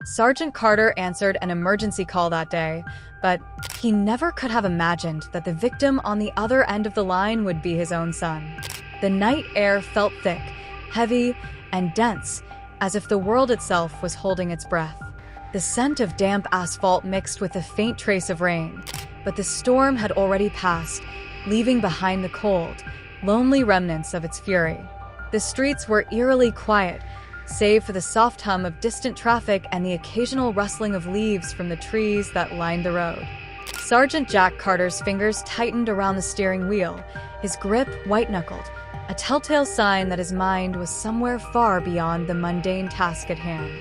Sergeant Carter answered an emergency call that day, but he never could have imagined that the victim on the other end of the line would be his own son. The night air felt thick, heavy, and dense, as if the world itself was holding its breath. The scent of damp asphalt mixed with a faint trace of rain, but the storm had already passed, leaving behind the cold, lonely remnants of its fury. The streets were eerily quiet, save for the soft hum of distant traffic and the occasional rustling of leaves from the trees that lined the road. Sergeant Jack Carter's fingers tightened around the steering wheel, his grip white-knuckled, a telltale sign that his mind was somewhere far beyond the mundane task at hand.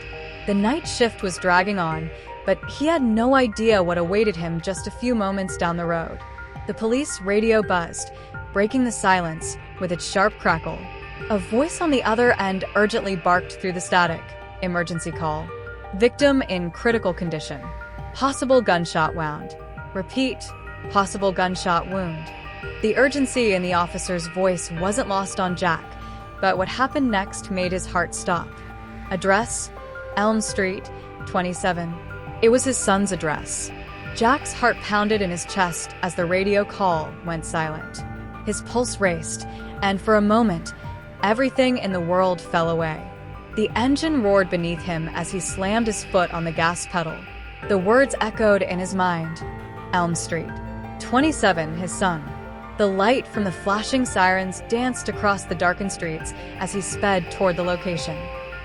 The night shift was dragging on, but he had no idea what awaited him just a few moments down the road. The police radio buzzed, breaking the silence with its sharp crackle. A voice on the other end urgently barked through the static. Emergency call. Victim in critical condition. Possible gunshot wound. Repeat, possible gunshot wound. The urgency in the officer's voice wasn't lost on Jack, but what happened next made his heart stop. Address, Elm Street, 27. It was his son's address. Jack's heart pounded in his chest as the radio call went silent. His pulse raced, and for a moment, everything in the world fell away. The engine roared beneath him as he slammed his foot on the gas pedal. The words echoed in his mind. Elm Street. 27, his son. The light from the flashing sirens danced across the darkened streets as he sped toward the location.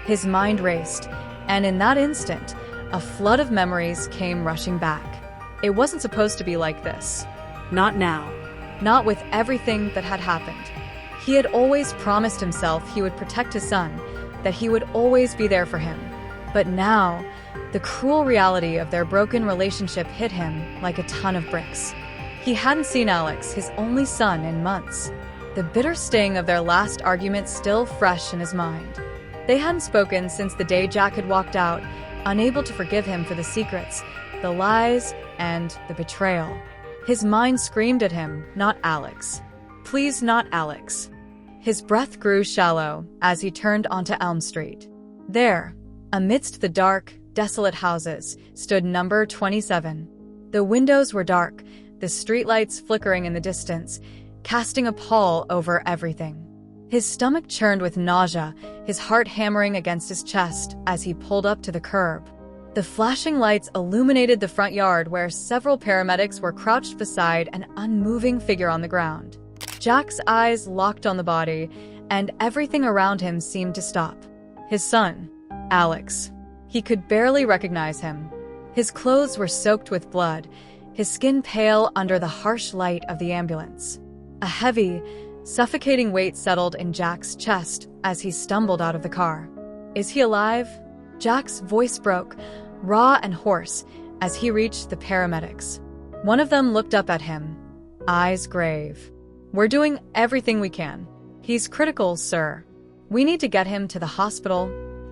His mind raced, and in that instant, a flood of memories came rushing back. It wasn't supposed to be like this. Not now. Not with everything that had happened. He had always promised himself he would protect his son, that he would always be there for him. But now, the cruel reality of their broken relationship hit him like a ton of bricks. He hadn't seen Alex, his only son, in months. The bitter sting of their last argument still fresh in his mind. They hadn't spoken since the day Jack had walked out, unable to forgive him for the secrets, the lies, and the betrayal. His mind screamed at him, not Alex. Please, not Alex. His breath grew shallow as he turned onto Elm Street. There, amidst the dark, desolate houses, stood number 27. The windows were dark, the streetlights flickering in the distance, casting a pall over everything. His stomach churned with nausea, his heart hammering against his chest as he pulled up to the curb. The flashing lights illuminated the front yard where several paramedics were crouched beside an unmoving figure on the ground. Jack's eyes locked on the body, and everything around him seemed to stop. His son, Alex. He could barely recognize him. His clothes were soaked with blood, his skin pale under the harsh light of the ambulance. A heavy, suffocating weight settled in Jack's chest as he stumbled out of the car. Is he alive? Jack's voice broke, raw and hoarse, as he reached the paramedics. One of them looked up at him, eyes grave. We're doing everything we can. He's critical, sir. We need to get him to the hospital.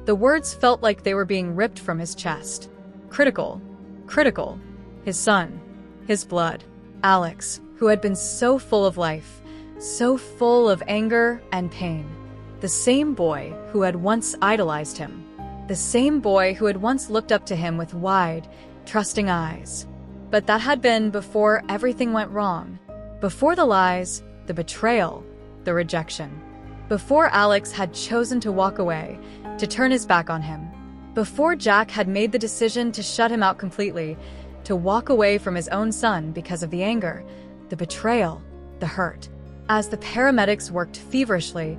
The words felt like they were being ripped from his chest. Critical. Critical. His son. His blood. Alex, who had been so full of life, so full of anger and pain. The same boy who had once idolized him. The same boy who had once looked up to him with wide, trusting eyes. But that had been before everything went wrong. Before the lies, the betrayal, the rejection. Before Alex had chosen to walk away, to turn his back on him. Before Jack had made the decision to shut him out completely, to walk away from his own son because of the anger, the betrayal, the hurt. As the paramedics worked feverishly,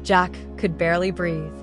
Jack could barely breathe.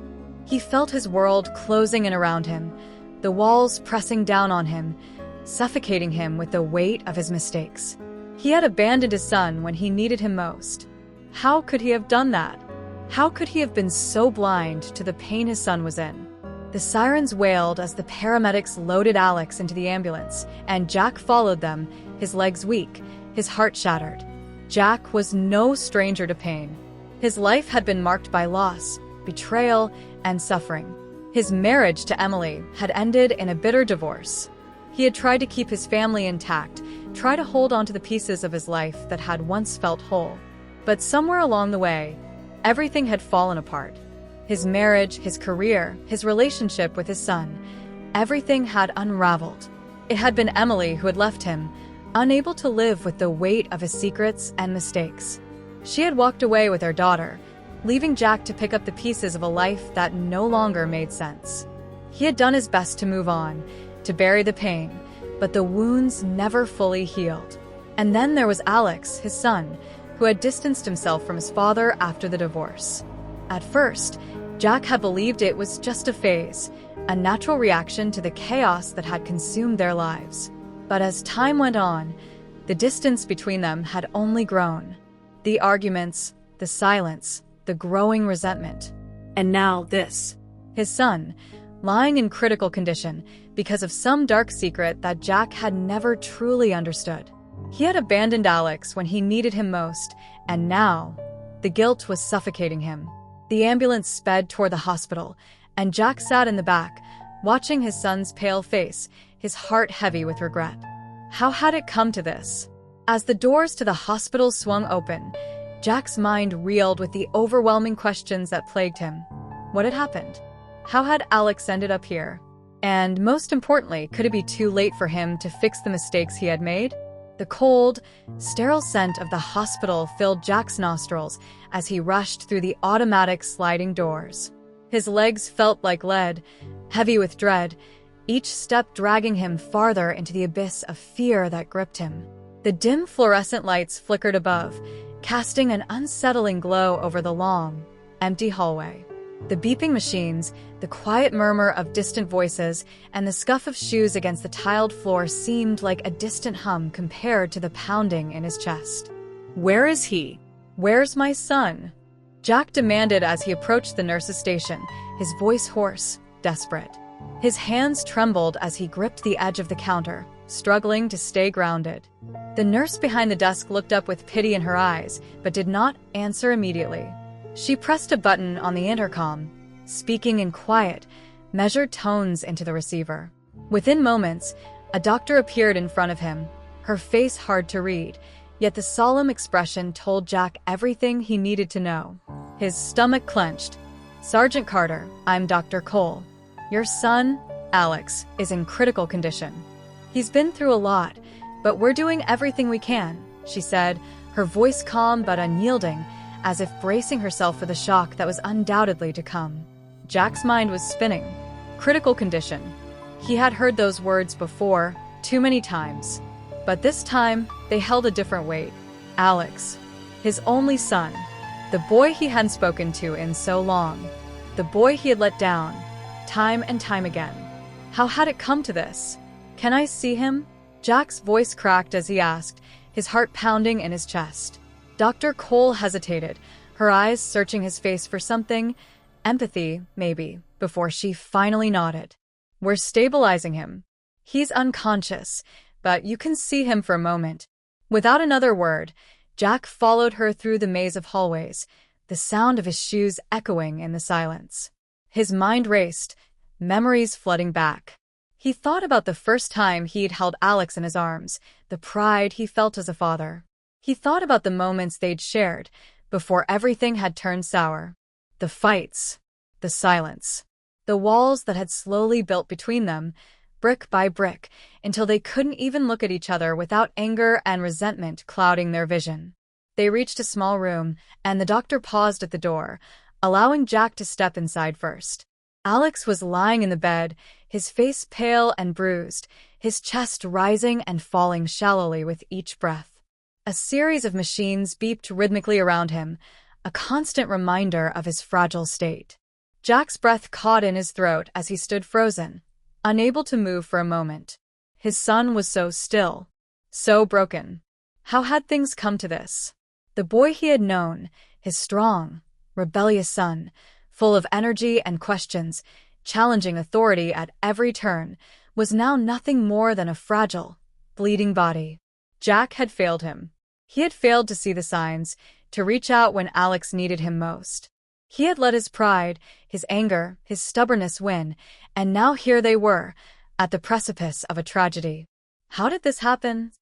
He felt his world closing in around him, the walls pressing down on him, suffocating him with the weight of his mistakes. He had abandoned his son when he needed him most. How could he have done that? How could he have been so blind to the pain his son was in? The sirens wailed as the paramedics loaded Alex into the ambulance, and Jack followed them, his legs weak, his heart shattered. Jack was no stranger to pain. His life had been marked by loss, betrayal, and suffering. His marriage to Emily had ended in a bitter divorce. He had tried to keep his family intact, try to hold on to the pieces of his life that had once felt whole. But somewhere along the way, everything had fallen apart. His marriage, his career, his relationship with his son. Everything had unraveled. It had been Emily who had left him, unable to live with the weight of his secrets and mistakes. She had walked away with her daughter, leaving Jack to pick up the pieces of a life that no longer made sense. He had done his best to move on, to bury the pain, but the wounds never fully healed. And then there was Alex, his son, who had distanced himself from his father after the divorce. At first, Jack had believed it was just a phase, a natural reaction to the chaos that had consumed their lives. But as time went on, the distance between them had only grown. The arguments, the silence, the growing resentment. And now this. His son, lying in critical condition because of some dark secret that Jack had never truly understood. He had abandoned Alex when he needed him most, and now, the guilt was suffocating him. The ambulance sped toward the hospital, and Jack sat in the back, watching his son's pale face, his heart heavy with regret. How had it come to this? As the doors to the hospital swung open, Jack's mind reeled with the overwhelming questions that plagued him. What had happened? How had Alex ended up here? And most importantly, could it be too late for him to fix the mistakes he had made? The cold, sterile scent of the hospital filled Jack's nostrils as he rushed through the automatic sliding doors. His legs felt like lead, heavy with dread, each step dragging him farther into the abyss of fear that gripped him. The dim fluorescent lights flickered above, casting an unsettling glow over the long, empty hallway. The beeping machines, the quiet murmur of distant voices, and the scuff of shoes against the tiled floor seemed like a distant hum compared to the pounding in his chest. Where is he? Where's my son? Jack demanded as he approached the nurse's station, his voice hoarse, desperate. His hands trembled as he gripped the edge of the counter, struggling to stay grounded. The nurse behind the desk looked up with pity in her eyes, but did not answer immediately. She pressed a button on the intercom, speaking in quiet, measured tones into the receiver. Within moments, a doctor appeared in front of him, her face hard to read, yet the solemn expression told Jack everything he needed to know. His stomach clenched. "Sergeant Carter, I'm Dr. Cole. Your son, Alex, is in critical condition. He's been through a lot, but we're doing everything we can," she said, her voice calm but unyielding, as if bracing herself for the shock that was undoubtedly to come. Jack's mind was spinning. Critical condition. He had heard those words before, too many times. But this time, they held a different weight. Alex, his only son, the boy he hadn't spoken to in so long, the boy he had let down, time and time again. How had it come to this? "Can I see him?" Jack's voice cracked as he asked, his heart pounding in his chest. Dr. Cole hesitated, her eyes searching his face for something, empathy, maybe, before she finally nodded. "We're stabilizing him. He's unconscious, but you can see him for a moment." Without another word, Jack followed her through the maze of hallways, the sound of his shoes echoing in the silence. His mind raced, memories flooding back. He thought about the first time he'd held Alex in his arms, the pride he felt as a father. He thought about the moments they'd shared, before everything had turned sour. The fights, the silence, the walls that had slowly built between them, brick by brick, until they couldn't even look at each other without anger and resentment clouding their vision. They reached a small room, and the doctor paused at the door, allowing Jack to step inside first. Alex was lying in the bed, his face pale and bruised, his chest rising and falling shallowly with each breath. A series of machines beeped rhythmically around him, a constant reminder of his fragile state. Jack's breath caught in his throat as he stood frozen, unable to move for a moment. His son was so still, so broken. How had things come to this? The boy he had known, his strong, rebellious son, full of energy and questions, challenging authority at every turn, was now nothing more than a fragile, bleeding body. Jack had failed him. He had failed to see the signs, to reach out when Alex needed him most. He had let his pride, his anger, his stubbornness win, and now here they were, at the precipice of a tragedy. "How did this happen?"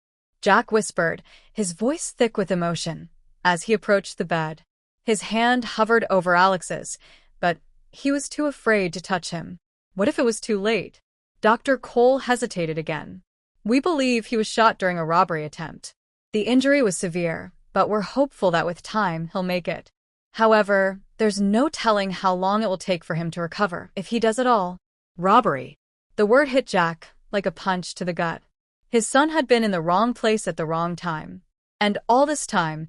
Jack whispered, his voice thick with emotion, as he approached the bed. His hand hovered over Alex's, but he was too afraid to touch him. What if it was too late? Dr. Cole hesitated again. We believe he was shot during a robbery attempt. The injury was severe, but we're hopeful that with time he'll make it. However, there's no telling how long it will take for him to recover, if he does at all. Robbery. The word hit Jack like a punch to the gut. His son had been in the wrong place at the wrong time. And all this time,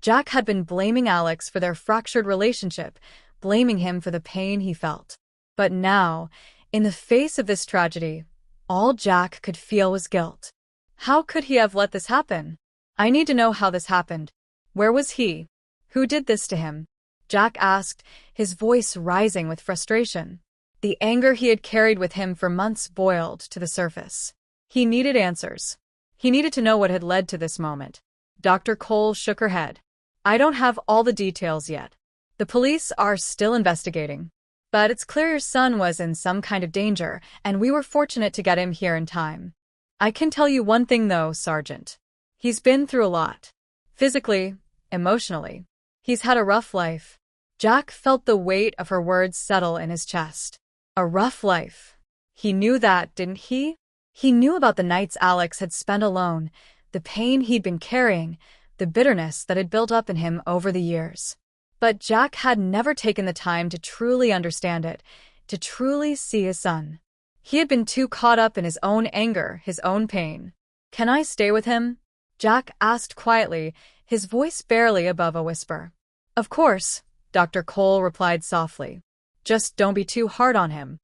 Jack had been blaming Alex for their fractured relationship, blaming him for the pain he felt. But now, in the face of this tragedy, all Jack could feel was guilt. How could he have let this happen? I need to know how this happened. Where was he? Who did this to him? Jack asked, his voice rising with frustration. The anger he had carried with him for months boiled to the surface. He needed answers. He needed to know what had led to this moment. Dr. Cole shook her head. I don't have all the details yet. The police are still investigating. But it's clear your son was in some kind of danger, and we were fortunate to get him here in time. I can tell you one thing though, Sergeant. He's been through a lot. Physically, emotionally. He's had a rough life. Jack felt the weight of her words settle in his chest. A rough life. He knew that, didn't he? He knew about the nights Alex had spent alone, the pain he'd been carrying, the bitterness that had built up in him over the years. But Jack had never taken the time to truly understand it, to truly see his son. He had been too caught up in his own anger, his own pain. Can I stay with him? Jack asked quietly, his voice barely above a whisper. Of course, Dr. Cole replied softly. Just don't be too hard on him.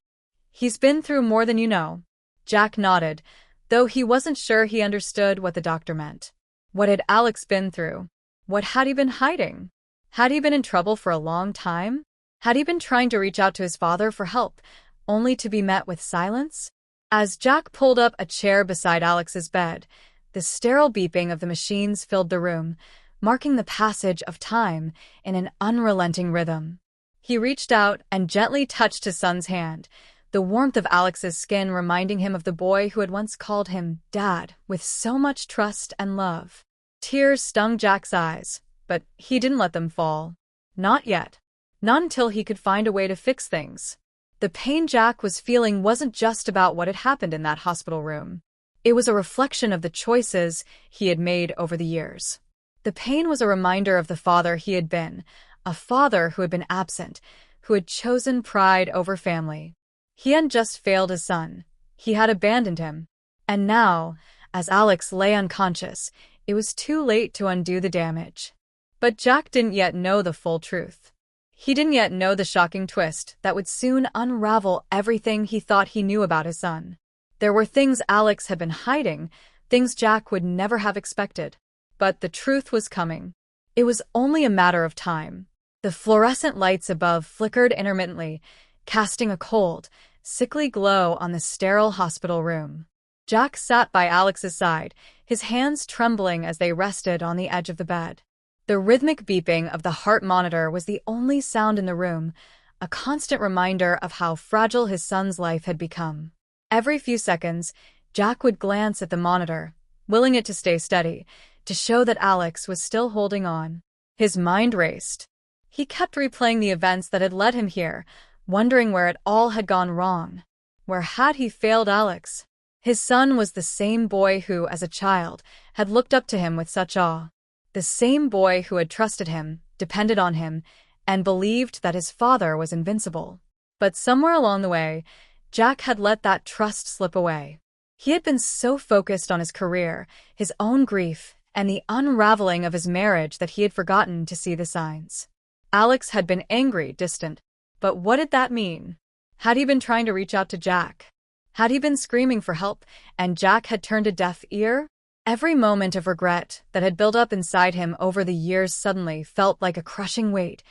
He's been through more than you know. Jack nodded, though he wasn't sure he understood what the doctor meant. What had Alex been through? What had he been hiding? Had he been in trouble for a long time? Had he been trying to reach out to his father for help, only to be met with silence? As Jack pulled up a chair beside Alex's bed, the sterile beeping of the machines filled the room, marking the passage of time in an unrelenting rhythm. He reached out and gently touched his son's hand, the warmth of Alex's skin reminding him of the boy who had once called him Dad with so much trust and love. Tears stung Jack's eyes, but he didn't let them fall. Not yet. Not until he could find a way to fix things. The pain Jack was feeling wasn't just about what had happened in that hospital room. It was a reflection of the choices he had made over the years. The pain was a reminder of the father he had been, a father who had been absent, who had chosen pride over family. He hadn't just failed his son, he had abandoned him. And now, as Alex lay unconscious, it was too late to undo the damage. But Jack didn't yet know the full truth. He didn't yet know the shocking twist that would soon unravel everything he thought he knew about his son. There were things Alex had been hiding, things Jack would never have expected. But the truth was coming. It was only a matter of time. The fluorescent lights above flickered intermittently, casting a cold, sickly glow on the sterile hospital room. Jack sat by Alex's side, his hands trembling as they rested on the edge of the bed. The rhythmic beeping of the heart monitor was the only sound in the room, a constant reminder of how fragile his son's life had become. Every few seconds, Jack would glance at the monitor, willing it to stay steady, to show that Alex was still holding on. His mind raced. He kept replaying the events that had led him here, wondering where it all had gone wrong. Where had he failed Alex? His son was the same boy who, as a child, had looked up to him with such awe. The same boy who had trusted him, depended on him, and believed that his father was invincible. But somewhere along the way, Jack had let that trust slip away. He had been so focused on his career, his own grief, and the unraveling of his marriage that he had forgotten to see the signs. Alex had been angry, distant. But what did that mean? Had he been trying to reach out to Jack? Had he been screaming for help, and Jack had turned a deaf ear? Every moment of regret that had built up inside him over the years suddenly felt like a crushing weight,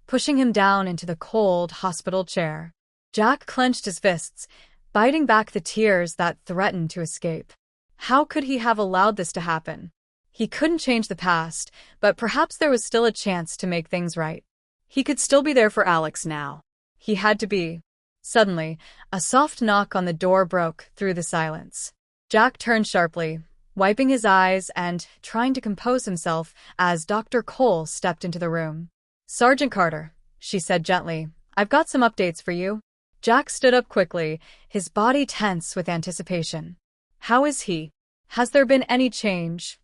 pushing him down into the cold hospital chair. Jack clenched his fists, biting back the tears that threatened to escape. How could he have allowed this to happen? He couldn't change the past, but perhaps there was still a chance to make things right. He could still be there for Alex now. He had to be. Suddenly, a soft knock on the door broke through the silence. Jack turned sharply, wiping his eyes and trying to compose himself as Dr. Cole stepped into the room. "Sergeant Carter," she said gently, "I've got some updates for you." Jack stood up quickly, his body tense with anticipation. How is he? Has there been any change?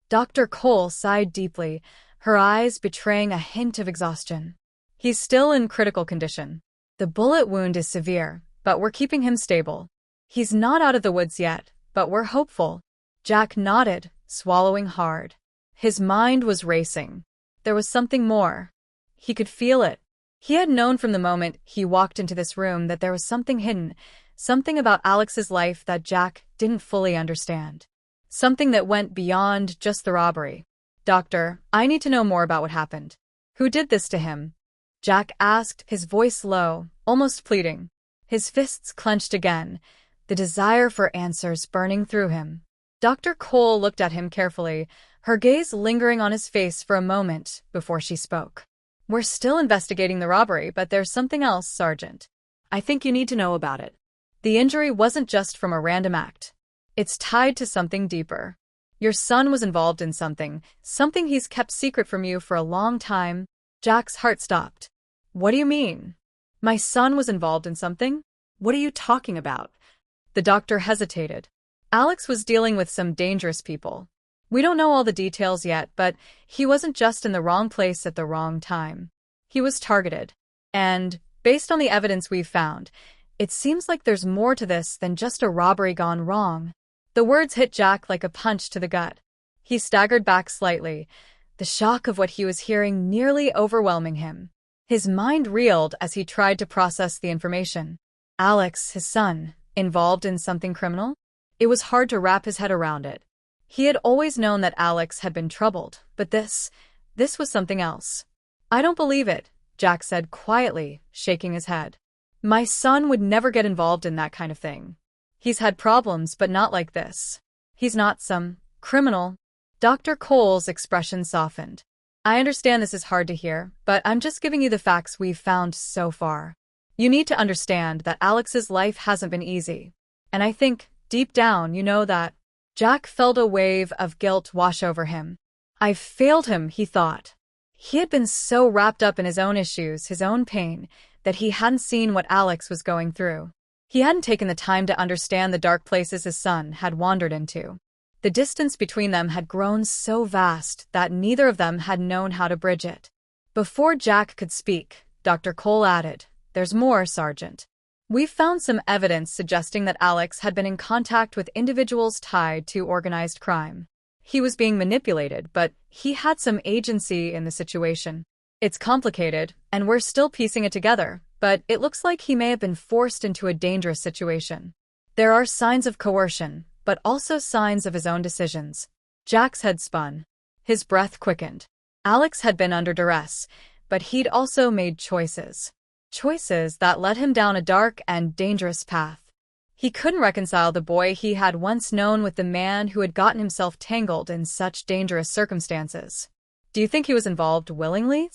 Dr. Cole sighed deeply, her eyes betraying a hint of exhaustion. He's still in critical condition. The bullet wound is severe, but we're keeping him stable. He's not out of the woods yet, but we're hopeful. Jack nodded, swallowing hard. His mind was racing. There was something more. He could feel it. He had known from the moment he walked into this room that there was something hidden, something about Alex's life that Jack didn't fully understand. Something that went beyond just the robbery. Doctor, I need to know more about what happened. Who did this to him? Jack asked, his voice low, almost pleading. His fists clenched again, the desire for answers burning through him. Dr. Cole looked at him carefully, her gaze lingering on his face for a moment before she spoke. We're still investigating the robbery, but there's something else, Sergeant. I think you need to know about it. The injury wasn't just from a random act. It's tied to something deeper. Your son was involved in something he's kept secret from you for a long time. Jack's heart stopped. What do you mean? My son was involved in something? What are you talking about? The doctor hesitated. Alex was dealing with some dangerous people. We don't know all the details yet, but he wasn't just in the wrong place at the wrong time. He was targeted. And, based on the evidence we've found, it seems like there's more to this than just a robbery gone wrong. The words hit Jack like a punch to the gut. He staggered back slightly, the shock of what he was hearing nearly overwhelming him. His mind reeled as he tried to process the information. Alex, his son, involved in something criminal? It was hard to wrap his head around it. He had always known that Alex had been troubled, but this was something else. I don't believe it, Jack said quietly, shaking his head. My son would never get involved in that kind of thing. He's had problems, but not like this. He's not some criminal. Dr. Cole's expression softened. I understand this is hard to hear, but I'm just giving you the facts we've found so far. You need to understand that Alex's life hasn't been easy. And I think, deep down, you know that. Jack felt a wave of guilt wash over him. I've failed him, he thought. He had been so wrapped up in his own issues, his own pain, that he hadn't seen what Alex was going through. He hadn't taken the time to understand the dark places his son had wandered into. The distance between them had grown so vast that neither of them had known how to bridge it. Before Jack could speak, Dr. Cole added, There's more, Sergeant. We've found some evidence suggesting that Alex had been in contact with individuals tied to organized crime. He was being manipulated, but he had some agency in the situation. It's complicated, and we're still piecing it together, but it looks like he may have been forced into a dangerous situation. There are signs of coercion, but also signs of his own decisions. Jack's head spun. His breath quickened. Alex had been under duress, but he'd also made choices. Choices that led him down a dark and dangerous path. He couldn't reconcile the boy he had once known with the man who had gotten himself tangled in such dangerous circumstances. Do you think he was involved willingly?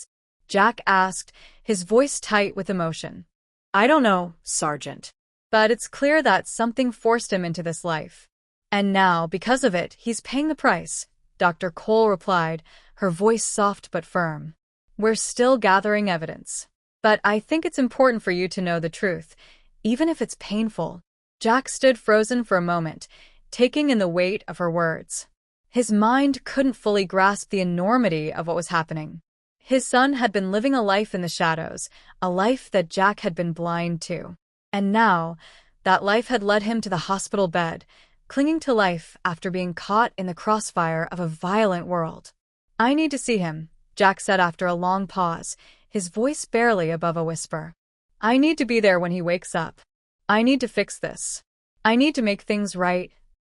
Jack asked, his voice tight with emotion. I don't know, Sergeant. But it's clear that something forced him into this life. And now, because of it, he's paying the price, Dr. Cole replied, her voice soft but firm. We're still gathering evidence. But I think it's important for you to know the truth, even if it's painful. Jack stood frozen for a moment, taking in the weight of her words. His mind couldn't fully grasp the enormity of what was happening. His son had been living a life in the shadows, a life that Jack had been blind to. And now, that life had led him to the hospital bed, clinging to life after being caught in the crossfire of a violent world. I need to see him, Jack said after a long pause, his voice barely above a whisper. I need to be there when he wakes up. I need to fix this. I need to make things right.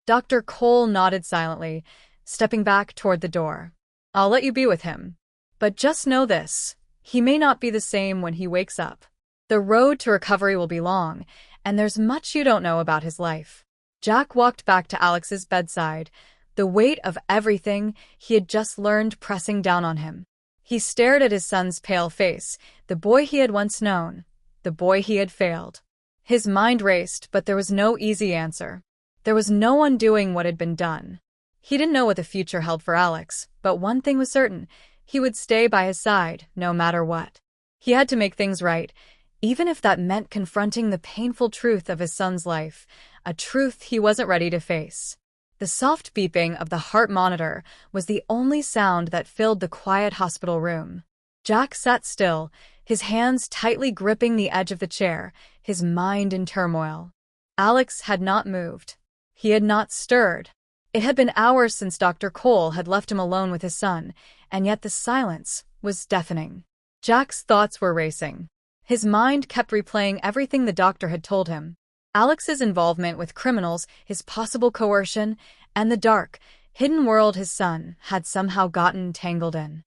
Dr. Cole nodded silently, stepping back toward the door. I'll let you be with him. But just know this, he may not be the same when he wakes up. The road to recovery will be long, and there's much you don't know about his life. Jack walked back to Alex's bedside, the weight of everything he had just learned pressing down on him. He stared at his son's pale face, the boy he had once known, the boy he had failed. His mind raced, but there was no easy answer. There was no undoing what had been done. He didn't know what the future held for Alex, but one thing was certain, he would stay by his side, no matter what. He had to make things right, even if that meant confronting the painful truth of his son's life, a truth he wasn't ready to face. The soft beeping of the heart monitor was the only sound that filled the quiet hospital room. Jack sat still, his hands tightly gripping the edge of the chair, his mind in turmoil. Alex had not moved. He had not stirred. It had been hours since Dr. Cole had left him alone with his son, and yet the silence was deafening. Jack's thoughts were racing. His mind kept replaying everything the doctor had told him. Alex's involvement with criminals, his possible coercion, and the dark, hidden world his son had somehow gotten tangled in.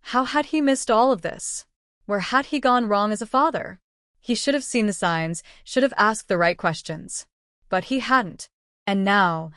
How had he missed all of this? Where had he gone wrong as a father? He should have seen the signs, should have asked the right questions. But he hadn't. And now,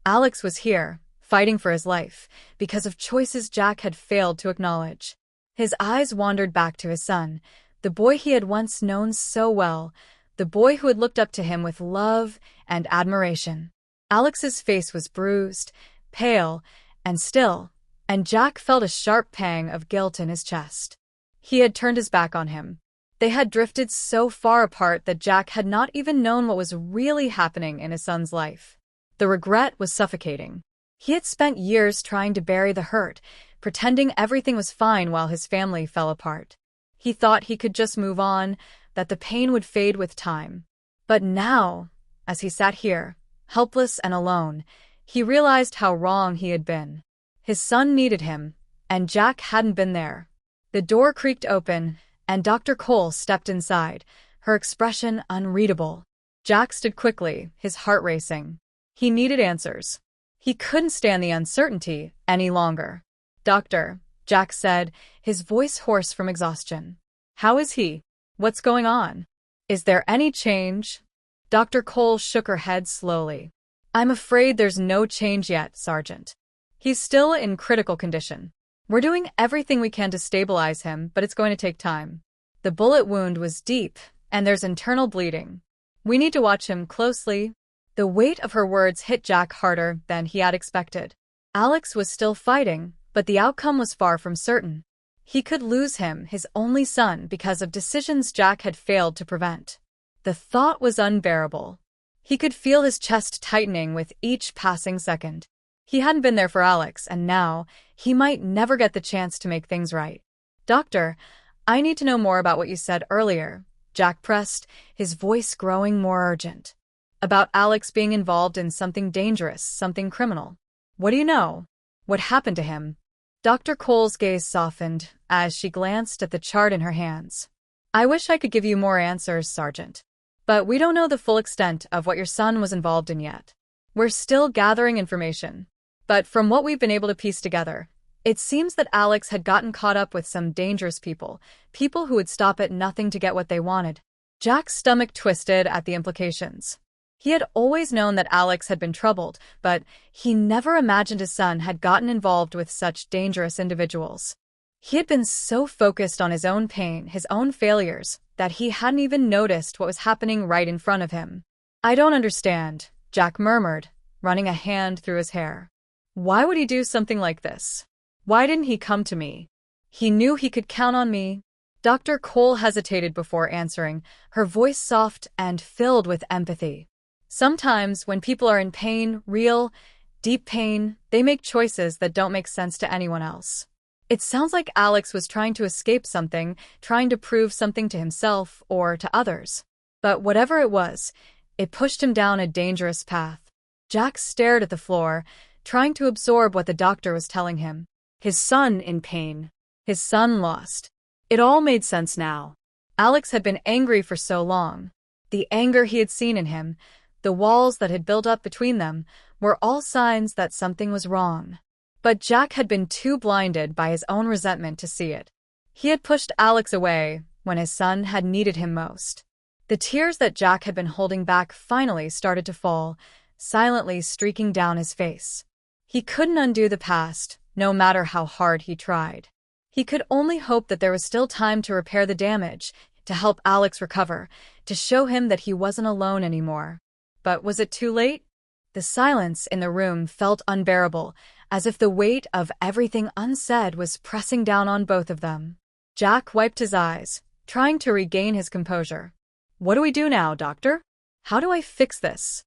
Alex was here, fighting for his life, because of choices Jack had failed to acknowledge. His eyes wandered back to his son, the boy he had once known so well, the boy who had looked up to him with love and admiration. Alex's face was bruised, pale, and still, and Jack felt a sharp pang of guilt in his chest. He had turned his back on him. They had drifted so far apart that Jack had not even known what was really happening in his son's life. The regret was suffocating. He had spent years trying to bury the hurt, pretending everything was fine while his family fell apart. He thought he could just move on, that the pain would fade with time. But now, as he sat here, helpless and alone, he realized how wrong he had been. His son needed him, and Jack hadn't been there. The door creaked open, and Dr. Cole stepped inside, her expression unreadable. Jack stood quickly, his heart racing. He needed answers. He couldn't stand the uncertainty any longer. "Doctor," Jack said, his voice hoarse from exhaustion. "How is he? What's going on? Is there any change?" Dr. Cole shook her head slowly. "I'm afraid there's no change yet, Sergeant. He's still in critical condition. We're doing everything we can to stabilize him, but it's going to take time. The bullet wound was deep, and there's internal bleeding. We need to watch him closely." The weight of her words hit Jack harder than he had expected. Alex was still fighting, but the outcome was far from certain. He could lose him, his only son, because of decisions Jack had failed to prevent. The thought was unbearable. He could feel his chest tightening with each passing second. He hadn't been there for Alex, and now he might never get the chance to make things right. "Doctor, I need to know more about what you said earlier," Jack pressed, his voice growing more urgent. "About Alex being involved in something dangerous, something criminal. What do you know? What happened to him?" Dr. Cole's gaze softened as she glanced at the chart in her hands. "I wish I could give you more answers, Sergeant. But we don't know the full extent of what your son was involved in yet. We're still gathering information. But from what we've been able to piece together, it seems that Alex had gotten caught up with some dangerous people, people who would stop at nothing to get what they wanted." Jack's stomach twisted at the implications. He had always known that Alex had been troubled, but he never imagined his son had gotten involved with such dangerous individuals. He had been so focused on his own pain, his own failures, that he hadn't even noticed what was happening right in front of him. "I don't understand," Jack murmured, running a hand through his hair. "Why would he do something like this? Why didn't he come to me? He knew he could count on me." Dr. Cole hesitated before answering, her voice soft and filled with empathy. "Sometimes, when people are in pain, real, deep pain, they make choices that don't make sense to anyone else. It sounds like Alex was trying to escape something, trying to prove something to himself or to others. But whatever it was, it pushed him down a dangerous path." Jack stared at the floor, trying to absorb what the doctor was telling him. His son in pain. His son lost. It all made sense now. Alex had been angry for so long. The anger he had seen in him, the walls that had built up between them, were all signs that something was wrong. But Jack had been too blinded by his own resentment to see it. He had pushed Alex away when his son had needed him most. The tears that Jack had been holding back finally started to fall, silently streaking down his face. He couldn't undo the past, no matter how hard he tried. He could only hope that there was still time to repair the damage, to help Alex recover, to show him that he wasn't alone anymore. But was it too late? The silence in the room felt unbearable, as if the weight of everything unsaid was pressing down on both of them. Jack wiped his eyes, trying to regain his composure. "What do we do now, doctor? How do I fix this?"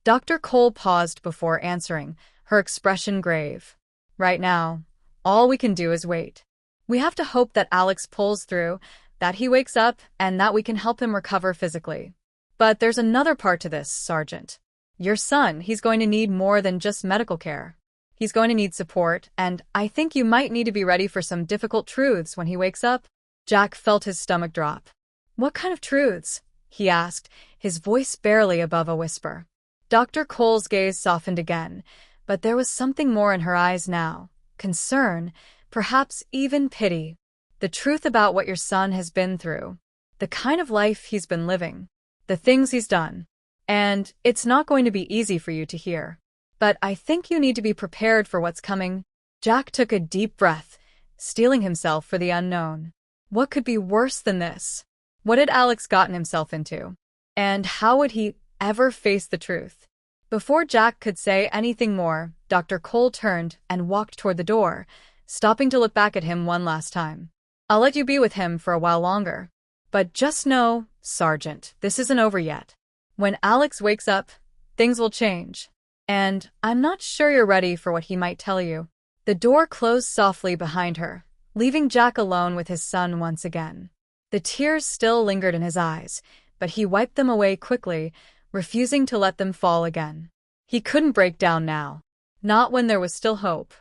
Dr. Cole paused before answering, her expression grave. "Right now, all we can do is wait. We have to hope that Alex pulls through, that he wakes up, and that we can help him recover physically. But there's another part to this, Sergeant. Your son, he's going to need more than just medical care. He's going to need support, and I think you might need to be ready for some difficult truths when he wakes up." Jack felt his stomach drop. "What kind of truths?" he asked, his voice barely above a whisper. Dr. Cole's gaze softened again, but there was something more in her eyes now. Concern, perhaps even pity. "The truth about what your son has been through. The kind of life he's been living. The things he's done. And it's not going to be easy for you to hear. But I think you need to be prepared for what's coming." Jack took a deep breath, steeling himself for the unknown. What could be worse than this? What had Alex gotten himself into? And how would he ever face the truth? Before Jack could say anything more, Dr. Cole turned and walked toward the door, stopping to look back at him one last time. "I'll let you be with him for a while longer. But just know, Sergeant, this isn't over yet. When Alex wakes up, things will change. And I'm not sure you're ready for what he might tell you." The door closed softly behind her, leaving Jack alone with his son once again. The tears still lingered in his eyes, but he wiped them away quickly, refusing to let them fall again. He couldn't break down now. Not when there was still hope.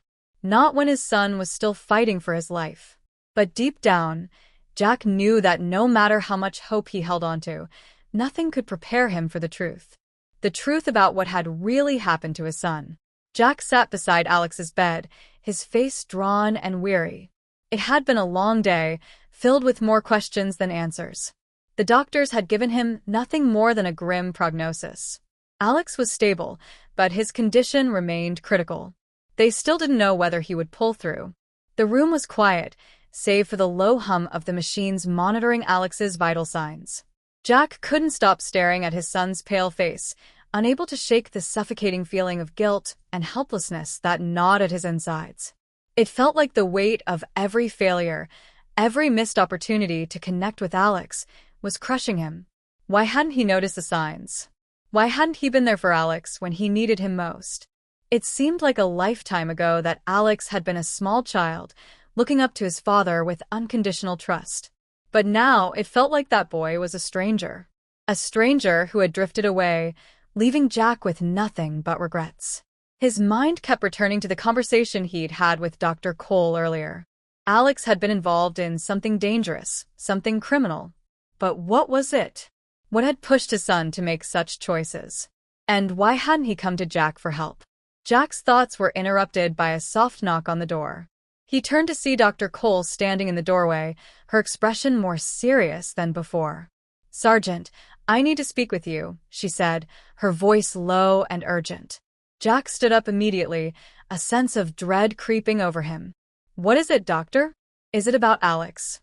Not when his son was still fighting for his life. But deep down, Jack knew that no matter how much hope he held onto, nothing could prepare him for the truth. The truth about what had really happened to his son. Jack sat beside Alex's bed, his face drawn and weary. It had been a long day, filled with more questions than answers. The doctors had given him nothing more than a grim prognosis. Alex was stable, but his condition remained critical. They still didn't know whether he would pull through. The room was quiet, save for the low hum of the machines monitoring Alex's vital signs. Jack couldn't stop staring at his son's pale face, unable to shake the suffocating feeling of guilt and helplessness that gnawed at his insides. It felt like the weight of every failure, every missed opportunity to connect with Alex, was crushing him. Why hadn't he noticed the signs? Why hadn't he been there for Alex when he needed him most? It seemed like a lifetime ago that Alex had been a small child, looking up to his father with unconditional trust. But now it felt like that boy was a stranger. A stranger who had drifted away, leaving Jack with nothing but regrets. His mind kept returning to the conversation he'd had with Dr. Cole earlier. Alex had been involved in something dangerous, something criminal. But what was it? What had pushed his son to make such choices? And why hadn't he come to Jack for help? Jack's thoughts were interrupted by a soft knock on the door. He turned to see Dr. Cole standing in the doorway, her expression more serious than before. "Sergeant, I need to speak with you," she said, her voice low and urgent. Jack stood up immediately, a sense of dread creeping over him. "What is it, doctor? Is it about Alex?"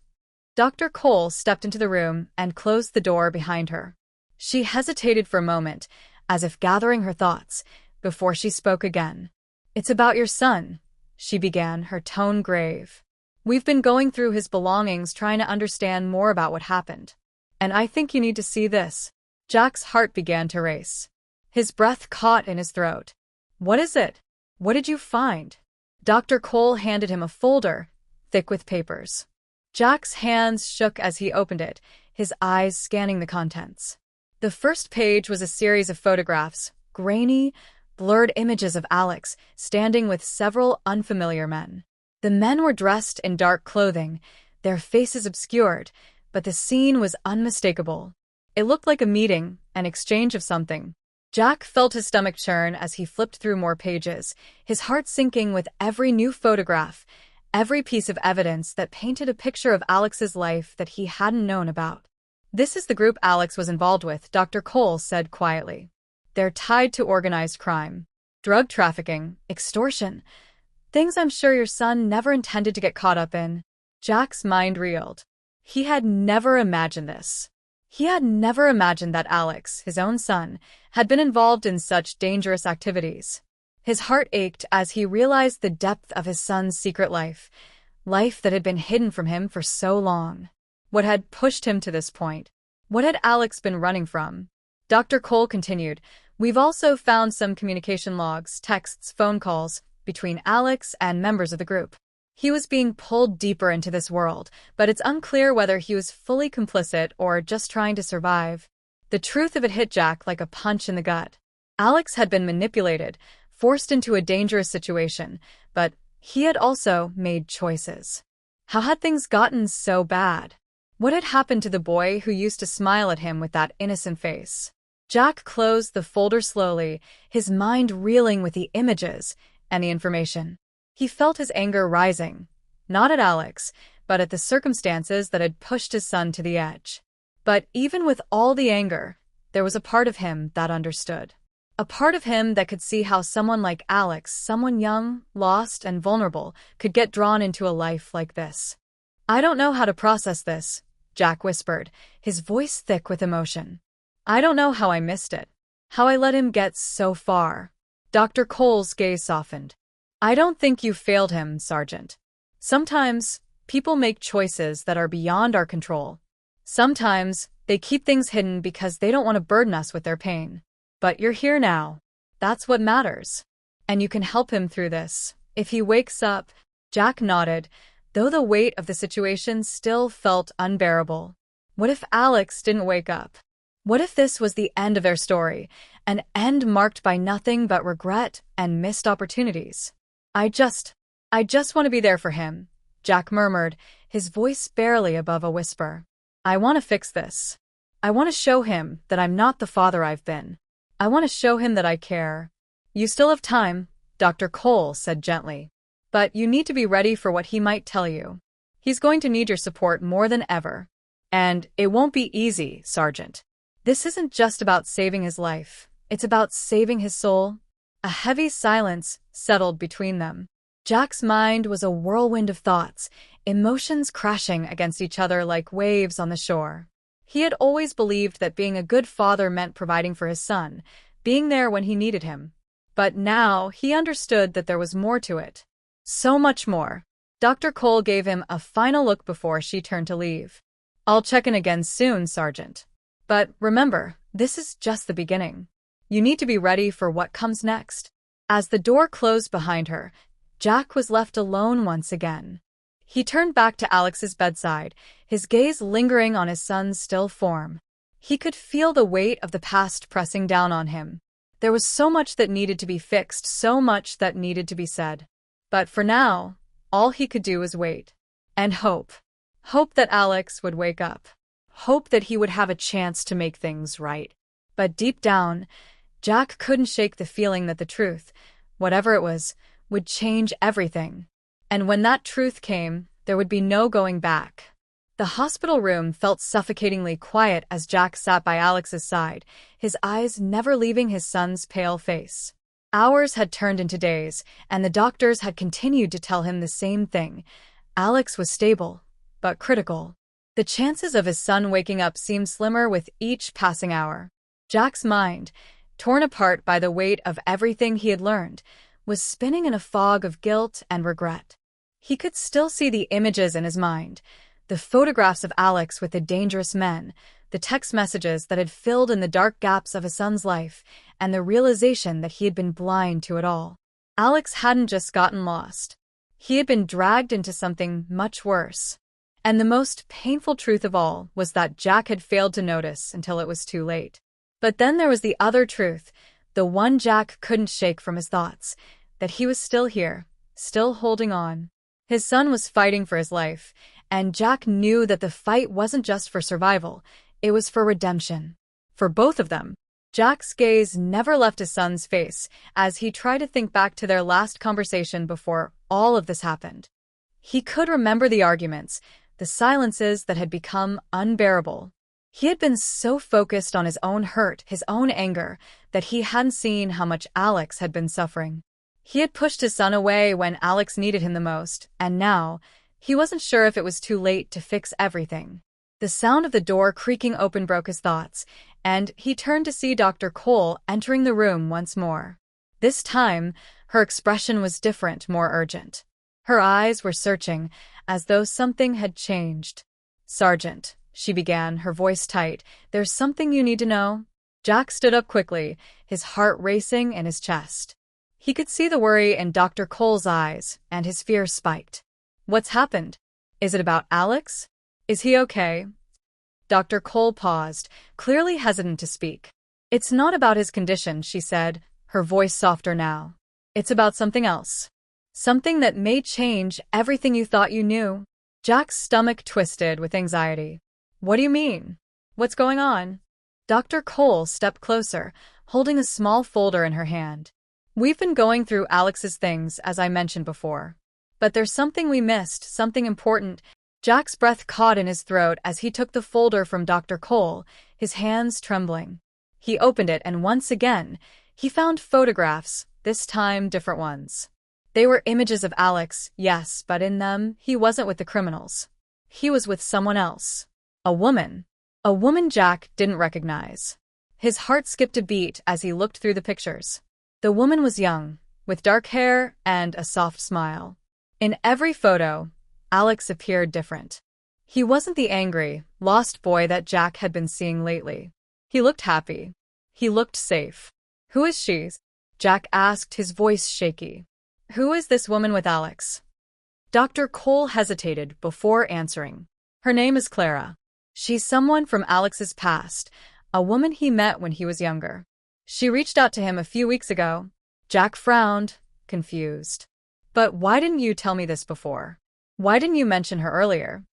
Dr. Cole stepped into the room and closed the door behind her. She hesitated for a moment, as if gathering her thoughts, before she spoke again. "It's about your son," she began, her tone grave. "We've been going through his belongings trying to understand more about what happened. And I think you need to see this." Jack's heart began to race. His breath caught in his throat. "What is it? What did you find?" Dr. Cole handed him a folder, thick with papers. Jack's hands shook as he opened it, his eyes scanning the contents. The first page was a series of photographs, grainy, blurred images of Alex standing with several unfamiliar men. The men were dressed in dark clothing, their faces obscured, but the scene was unmistakable. It looked like a meeting, an exchange of something. Jack felt his stomach churn as he flipped through more pages, his heart sinking with every new photograph, every piece of evidence that painted a picture of Alex's life that he hadn't known about. "This is the group Alex was involved with," Dr. Cole said quietly. "They're tied to organized crime, drug trafficking, extortion, things I'm sure your son never intended to get caught up in." Jack's mind reeled. He had never imagined this. He had never imagined that Alex, his own son, had been involved in such dangerous activities. His heart ached as he realized the depth of his son's secret life that had been hidden from him for so long. What had pushed him to this point? What had Alex been running from? Dr. Cole continued, "We've also found some communication logs, texts, phone calls between Alex and members of the group. He was being pulled deeper into this world, but it's unclear whether he was fully complicit or just trying to survive." The truth of it hit Jack like a punch in the gut. Alex had been manipulated, forced into a dangerous situation, but he had also made choices. How had things gotten so bad? What had happened to the boy who used to smile at him with that innocent face? Jack closed the folder slowly, his mind reeling with the images and the information. He felt his anger rising, not at Alex, but at the circumstances that had pushed his son to the edge. But even with all the anger, there was a part of him that understood. A part of him that could see how someone like Alex, someone young, lost, and vulnerable, could get drawn into a life like this. "I don't know how to process this," Jack whispered, his voice thick with emotion. "I don't know how I missed it. How I let him get so far." Dr. Cole's gaze softened. "I don't think you failed him, Sergeant. Sometimes, people make choices that are beyond our control. Sometimes, they keep things hidden because they don't want to burden us with their pain. But you're here now. That's what matters. And you can help him through this. If he wakes up." Jack nodded, though the weight of the situation still felt unbearable. What if Alex didn't wake up? What if this was the end of their story, an end marked by nothing but regret and missed opportunities? I just want to be there for him," Jack murmured, his voice barely above a whisper. "I want to fix this. I want to show him that I'm not the father I've been. I want to show him that I care." "You still have time," Dr. Cole said gently. "But you need to be ready for what he might tell you. He's going to need your support more than ever. And it won't be easy, Sergeant. This isn't just about saving his life. It's about saving his soul." A heavy silence settled between them. Jack's mind was a whirlwind of thoughts, emotions crashing against each other like waves on the shore. He had always believed that being a good father meant providing for his son, being there when he needed him. But now he understood that there was more to it. So much more. Dr. Cole gave him a final look before she turned to leave. "I'll check in again soon, Sergeant. But remember, this is just the beginning. You need to be ready for what comes next." As the door closed behind her, Jack was left alone once again. He turned back to Alex's bedside, his gaze lingering on his son's still form. He could feel the weight of the past pressing down on him. There was so much that needed to be fixed, so much that needed to be said. But for now, all he could do was wait. And hope. Hope that Alex would wake up. Hope that he would have a chance to make things right. But deep down, Jack couldn't shake the feeling that the truth, whatever it was, would change everything. And when that truth came, there would be no going back. The hospital room felt suffocatingly quiet as Jack sat by Alex's side, his eyes never leaving his son's pale face. Hours had turned into days, and the doctors had continued to tell him the same thing. Alex was stable, but critical. The chances of his son waking up seemed slimmer with each passing hour. Jack's mind, torn apart by the weight of everything he had learned, was spinning in a fog of guilt and regret. He could still see the images in his mind, the photographs of Alex with the dangerous men, the text messages that had filled in the dark gaps of his son's life, and the realization that he had been blind to it all. Alex hadn't just gotten lost. He had been dragged into something much worse. And the most painful truth of all was that Jack had failed to notice until it was too late. But then there was the other truth, the one Jack couldn't shake from his thoughts, that he was still here, still holding on. His son was fighting for his life, and Jack knew that the fight wasn't just for survival, it was for redemption. For both of them. Jack's gaze never left his son's face as he tried to think back to their last conversation before all of this happened. He could remember the arguments, the silences that had become unbearable. He had been so focused on his own hurt, his own anger, that he hadn't seen how much Alex had been suffering. He had pushed his son away when Alex needed him the most, and now, he wasn't sure if it was too late to fix everything. The sound of the door creaking open broke his thoughts, and he turned to see Dr. Cole entering the room once more. This time, her expression was different, more urgent. Her eyes were searching, as though something had changed. Sergeant, she began, her voice tight, there's something you need to know. Jack stood up quickly, his heart racing in his chest. He could see the worry in Dr. Cole's eyes, and his fear spiked. What's happened? Is it about Alex? Is he okay? Dr. Cole paused, clearly hesitant to speak. It's not about his condition, she said, her voice softer now. It's about something else. Something that may change everything you thought you knew. Jack's stomach twisted with anxiety. What do you mean? What's going on? Dr. Cole stepped closer, holding a small folder in her hand. We've been going through Alex's things, as I mentioned before. But there's something we missed, something important. Jack's breath caught in his throat as he took the folder from Dr. Cole, his hands trembling. He opened it, and once again, he found photographs, this time different ones. They were images of Alex, yes, but in them, he wasn't with the criminals. He was with someone else. A woman. A woman Jack didn't recognize. His heart skipped a beat as he looked through the pictures. The woman was young, with dark hair and a soft smile. In every photo, Alex appeared different. He wasn't the angry, lost boy that Jack had been seeing lately. He looked happy. He looked safe. Who is she? Jack asked, his voice shaky. Who is this woman with Alex? Dr. Cole hesitated before answering. Her name is Clara. She's someone from Alex's past, a woman he met when he was younger. She reached out to him a few weeks ago. Jack frowned, confused. But why didn't you tell me this before? Why didn't you mention her earlier?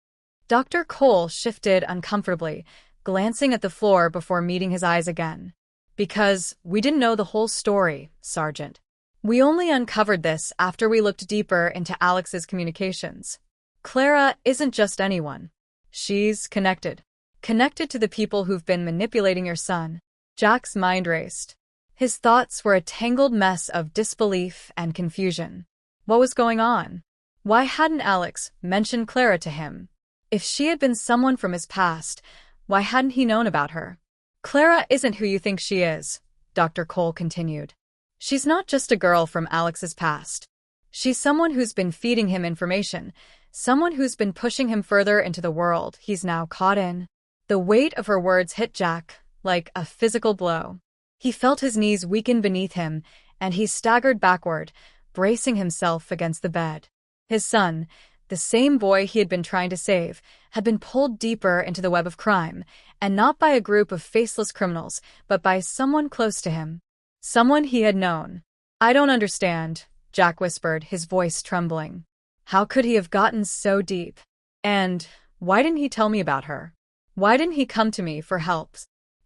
Dr. Cole shifted uncomfortably, glancing at the floor before meeting his eyes again. Because we didn't know the whole story, Sergeant. We only uncovered this after we looked deeper into Alex's communications. Clara isn't just anyone. She's connected. Connected to the people who've been manipulating your son. Jack's mind raced. His thoughts were a tangled mess of disbelief and confusion. What was going on? Why hadn't Alex mentioned Clara to him? If she had been someone from his past, why hadn't he known about her? Clara isn't who you think she is, Dr. Cole continued. She's not just a girl from Alex's past. She's someone who's been feeding him information, someone who's been pushing him further into the world he's now caught in. The weight of her words hit Jack like a physical blow. He felt his knees weaken beneath him, and he staggered backward, bracing himself against the bed. His son, the same boy he had been trying to save, had been pulled deeper into the web of crime, and not by a group of faceless criminals, but by someone close to him. Someone he had known. I don't understand, Jack whispered, his voice trembling. How could he have gotten so deep? And why didn't he tell me about her? Why didn't he come to me for help?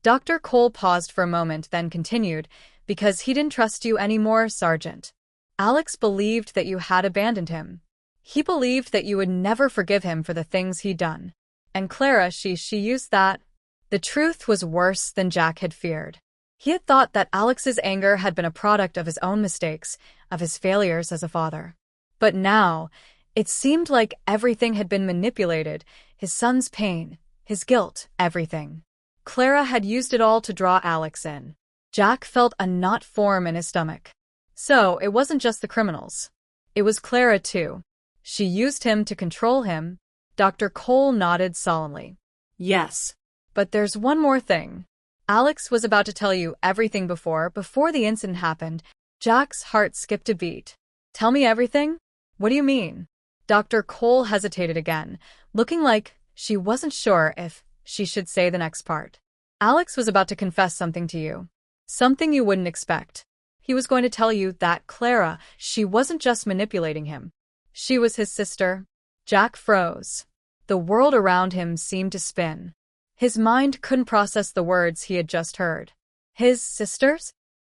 Dr. Cole paused for a moment, then continued, because he didn't trust you anymore, Sergeant. Alex believed that you had abandoned him. He believed that you would never forgive him for the things he'd done. And Clara, she used that. The truth was worse than Jack had feared. He had thought that Alex's anger had been a product of his own mistakes, of his failures as a father. But now, it seemed like everything had been manipulated, his son's pain, his guilt, everything. Clara had used it all to draw Alex in. Jack felt a knot form in his stomach. So, it wasn't just the criminals. It was Clara, too. She used him to control him. Dr. Cole nodded solemnly. Yes. But there's one more thing. Alex was about to tell you everything before the incident happened. Jack's heart skipped a beat. Tell me everything? What do you mean? Dr. Cole hesitated again, looking like she wasn't sure if she should say the next part. Alex was about to confess something to you. Something you wouldn't expect. He was going to tell you that Clara, she wasn't just manipulating him. She was his sister. Jack froze. The world around him seemed to spin. His mind couldn't process the words he had just heard. His sisters?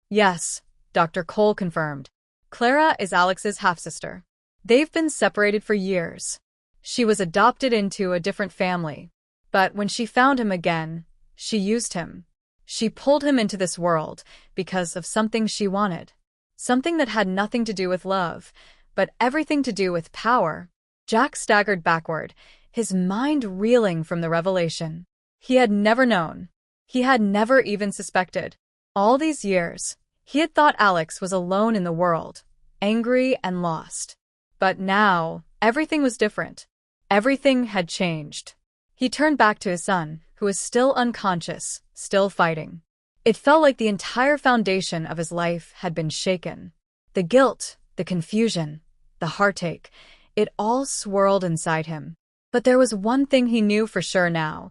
Yes, Dr. Cole confirmed. Clara is Alex's half-sister. They've been separated for years. She was adopted into a different family. But when she found him again, she used him. She pulled him into this world because of something she wanted. Something that had nothing to do with love, but everything to do with power. Jack staggered backward, his mind reeling from the revelation. He had never known. He had never even suspected. All these years, he had thought Alex was alone in the world, angry and lost. But now, everything was different. Everything had changed. He turned back to his son, who was still unconscious, still fighting. It felt like the entire foundation of his life had been shaken. The guilt, the confusion, the heartache, it all swirled inside him. But there was one thing he knew for sure now.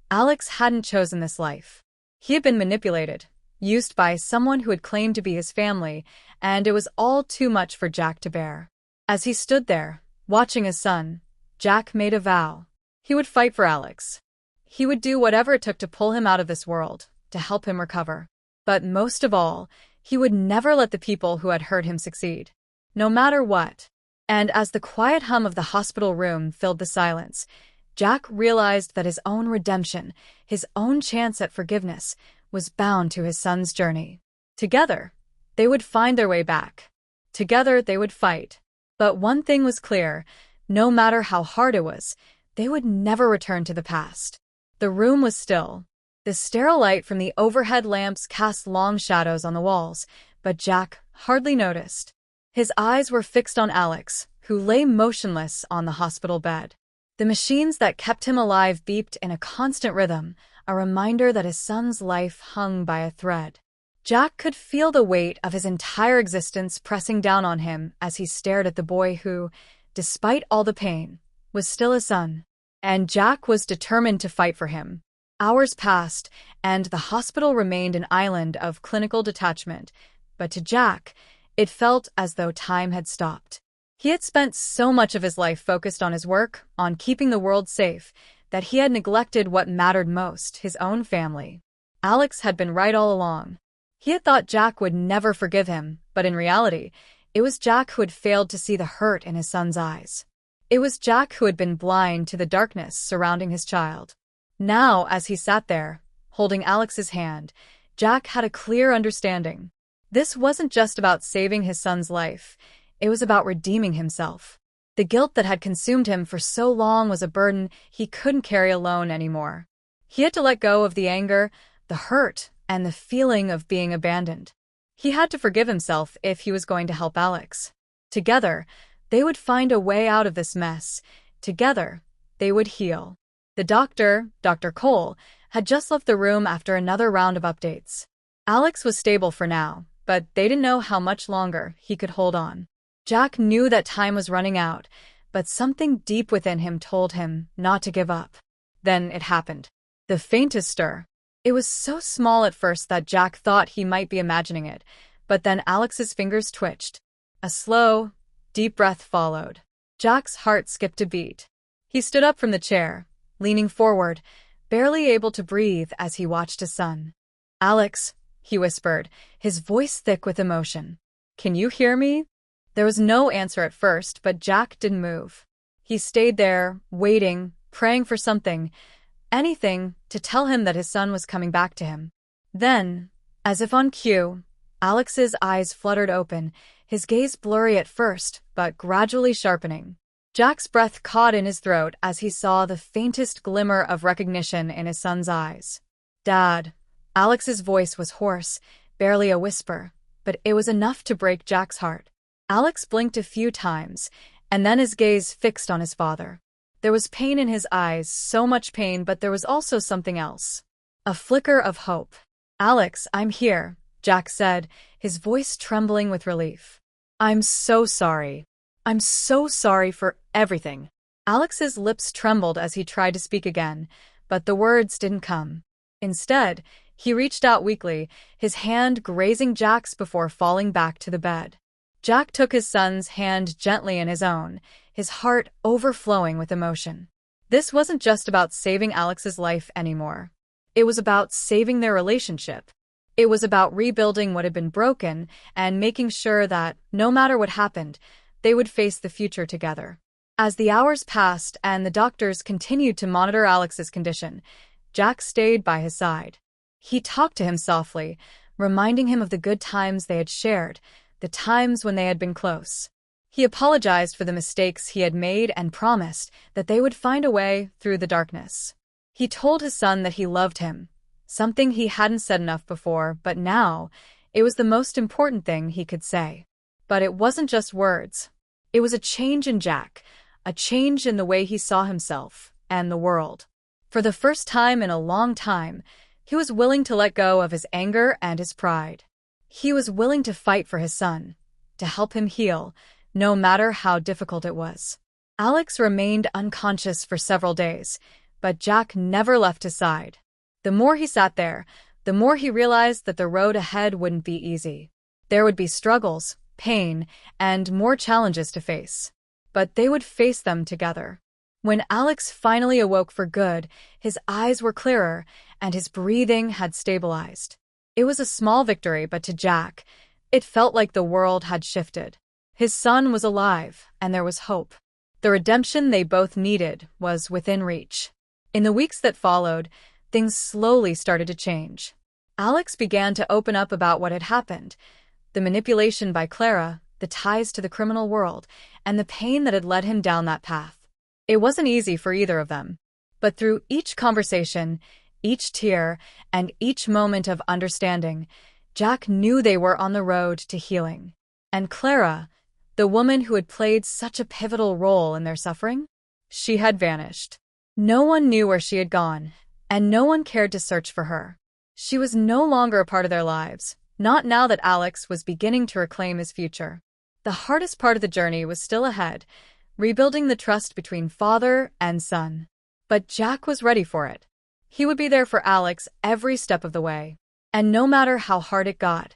Alex hadn't chosen this life. He had been manipulated, used by someone who had claimed to be his family, and it was all too much for Jack to bear. As he stood there, watching his son, Jack made a vow. He would fight for Alex. He would do whatever it took to pull him out of this world, to help him recover. But most of all, he would never let the people who had hurt him succeed. No matter what. And as the quiet hum of the hospital room filled the silence, Jack realized that his own redemption, his own chance at forgiveness, was bound to his son's journey. Together, they would find their way back. Together, they would fight. But one thing was clear: no matter how hard it was, they would never return to the past. The room was still. The sterile light from the overhead lamps cast long shadows on the walls, but Jack hardly noticed. His eyes were fixed on Alex, who lay motionless on the hospital bed. The machines that kept him alive beeped in a constant rhythm, a reminder that his son's life hung by a thread. Jack could feel the weight of his entire existence pressing down on him as he stared at the boy who, despite all the pain, was still his son. And Jack was determined to fight for him. Hours passed, and the hospital remained an island of clinical detachment, but to Jack, it felt as though time had stopped. He had spent so much of his life focused on his work, on keeping the world safe, that he had neglected what mattered most: his own family. Alex had been right all along. He had thought Jack would never forgive him, but in reality, it was Jack who had failed to see the hurt in his son's eyes. It was Jack who had been blind to the darkness surrounding his child. Now, as he sat there, holding Alex's hand, Jack had a clear understanding. This wasn't just about saving his son's life. It was about redeeming himself. The guilt that had consumed him for so long was a burden he couldn't carry alone anymore. He had to let go of the anger, the hurt, and the feeling of being abandoned. He had to forgive himself if he was going to help Alex. Together, they would find a way out of this mess. Together, they would heal. The doctor, Dr. Cole, had just left the room after another round of updates. Alex was stable for now, but they didn't know how much longer he could hold on. Jack knew that time was running out, but something deep within him told him not to give up. Then it happened. The faintest stir. It was so small at first that Jack thought he might be imagining it, but then Alex's fingers twitched. A slow, deep breath followed. Jack's heart skipped a beat. He stood up from the chair, leaning forward, barely able to breathe as he watched his son. "Alex," he whispered, his voice thick with emotion. "Can you hear me?" There was no answer at first, but Jack didn't move. He stayed there, waiting, praying for something, anything, to tell him that his son was coming back to him. Then, as if on cue, Alex's eyes fluttered open, his gaze blurry at first, but gradually sharpening. Jack's breath caught in his throat as he saw the faintest glimmer of recognition in his son's eyes. "Dad." Alex's voice was hoarse, barely a whisper, but it was enough to break Jack's heart. Alex blinked a few times, and then his gaze fixed on his father. There was pain in his eyes, so much pain, but there was also something else. A flicker of hope. "Alex, I'm here," Jack said, his voice trembling with relief. "I'm so sorry. I'm so sorry for everything." Alex's lips trembled as he tried to speak again, but the words didn't come. Instead, he reached out weakly, his hand grazing Jack's before falling back to the bed. Jack took his son's hand gently in his own, his heart overflowing with emotion. This wasn't just about saving Alex's life anymore. It was about saving their relationship. It was about rebuilding what had been broken and making sure that, no matter what happened, they would face the future together. As the hours passed and the doctors continued to monitor Alex's condition, Jack stayed by his side. He talked to him softly, reminding him of the good times they had shared, the times when they had been close. He apologized for the mistakes he had made and promised that they would find a way through the darkness. He told his son that he loved him, something he hadn't said enough before, but now it was the most important thing he could say. But it wasn't just words. It was a change in Jack, a change in the way he saw himself and the world. For the first time in a long time, he was willing to let go of his anger and his pride. He was willing to fight for his son, to help him heal, no matter how difficult it was. Alex remained unconscious for several days, but Jack never left his side. The more he sat there, the more he realized that the road ahead wouldn't be easy. There would be struggles, pain, and more challenges to face. But they would face them together. When Alex finally awoke for good, his eyes were clearer and his breathing had stabilized. It was a small victory, but to Jack, it felt like the world had shifted. His son was alive, and there was hope. The redemption they both needed was within reach. In the weeks that followed, things slowly started to change. Alex began to open up about what had happened, the manipulation by Clara, the ties to the criminal world, and the pain that had led him down that path. It wasn't easy for either of them, but through each conversation, each tear, and each moment of understanding, Jack knew they were on the road to healing. And Clara, the woman who had played such a pivotal role in their suffering, she had vanished. No one knew where she had gone, and no one cared to search for her. She was no longer a part of their lives, not now that Alex was beginning to reclaim his future. The hardest part of the journey was still ahead, rebuilding the trust between father and son. But Jack was ready for it. He would be there for Alex every step of the way. And no matter how hard it got,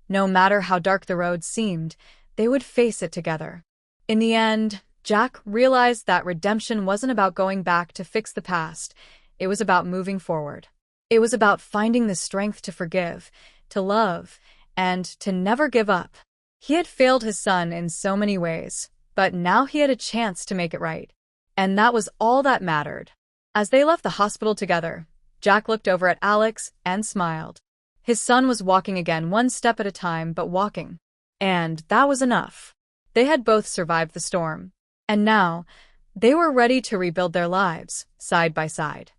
no matter how dark the road seemed, they would face it together. In the end, Jack realized that redemption wasn't about going back to fix the past. It was about moving forward. It was about finding the strength to forgive, to love, and to never give up. He had failed his son in so many ways, but now he had a chance to make it right. And that was all that mattered. As they left the hospital together, Jack looked over at Alex and smiled. His son was walking again, one step at a time, but walking. And that was enough. They had both survived the storm. And now, they were ready to rebuild their lives, side by side.